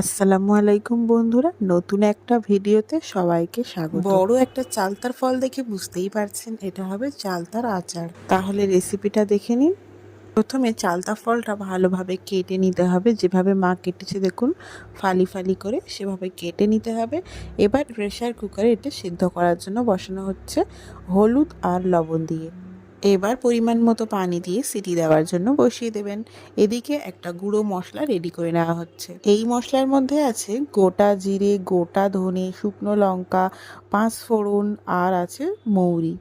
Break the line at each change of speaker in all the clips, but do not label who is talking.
আসসালামু আলাইকুম বন্ধুরা, নতুন একটা ভিডিওতে সবাইকে স্বাগত। বড় একটা চালতার ফল দেখে বুঝতেই পারছেন এটা হবে চালতার আচার। তাহলে রেসিপিটা দেখে নিন। প্রথমে চালতা ফলটা ভালোভাবে কেটে নিতে হবে, যেভাবে মা কেটেছে দেখুন, ফালি ফালি করে সেভাবে কেটে নিতে হবে। এবার প্রেসার কুকারে এটা সিদ্ধ করার জন্য বসানো হচ্ছে হলুদ আর লবণ দিয়ে। এবার পরিমাণ মতো পানি দিয়ে সিটি দেওয়ার জন্য বসিয়ে দেবেন। এদিকে একটা গুঁড়ো মশলা রেডি করে নেওয়া হচ্ছে। এই মশলার মধ্যে আছে গোটা জিরে, গোটা ধনে, শুকনো লঙ্কা, পাঁচফোড়ন আর আছে মৌরি।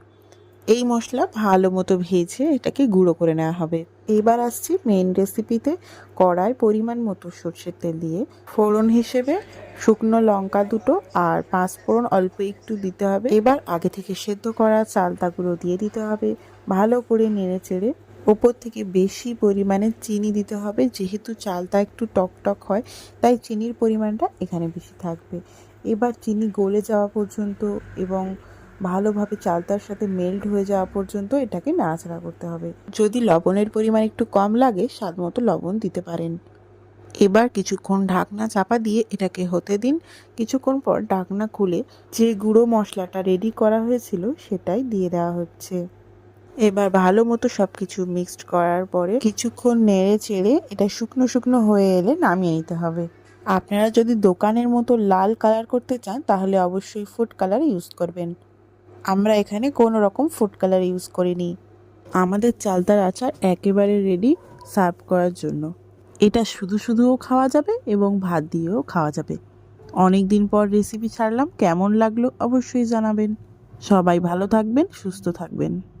এই মশলা ভালো মতো ভেজে এটাকে গুঁড়ো করে নেওয়া হবে। এবার আসছি মেন রেসিপিতে। কড়াই পরিমাণ মতো সর্ষের তেল দিয়ে ফোড়ন হিসেবে শুকনো লঙ্কা দুটো আর পাঁচফোড়ন অল্প একটু দিতে হবে। এবার আগে থেকে সেদ্ধ করা চালতাগুলো দিয়ে দিতে হবে। ভালো করে নেড়ে চেড়ে ওপর থেকে বেশি পরিমাণে চিনি দিতে হবে। যেহেতু চালতা একটু টক টক হয়, তাই চিনির পরিমাণটা এখানে বেশি থাকবে। এবার চিনি গলে যাওয়া পর্যন্ত এবং ভালোভাবে চালতার সাথে মেল্ট হয়ে যাওয়া পর্যন্ত এটাকে নাড়াচাড়া করতে হবে। যদি লবণের পরিমাণ একটু কম লাগে, স্বাদ মতো লবণ দিতে পারেন। এবার কিছুক্ষণ ঢাকনা চাপা দিয়ে এটাকে হতে দিন। কিছুক্ষণ পর ঢাকনা খুলে যে গুঁড়ো মশলাটা রেডি করা হয়েছিল সেটাই দিয়ে দেওয়া হচ্ছে। এবার ভালো মতো সব কিছু মিক্সড করার পরে কিছুক্ষণ নেড়ে চেড়ে এটা শুকনো শুকনো হয়ে এলে নামিয়ে নিতে হবে। আপনারা যদি দোকানের মতো লাল কালার করতে চান তাহলে অবশ্যই ফুড কালার ইউজ করবেন। আমরা এখানে কোনো রকম ফুড কালার ইউজ করিনি। আমাদের চালতার আচার একেবারে রেডি সার্ভ করার জন্য। এটা শুধু শুধুও খাওয়া যাবে এবং ভাত দিয়েও খাওয়া যাবে। অনেক দিন পর রেসিপি ছাড়লাম, কেমন লাগলো অবশ্যই জানাবেন। সবাই ভালো থাকবেন, সুস্থ থাকবেন।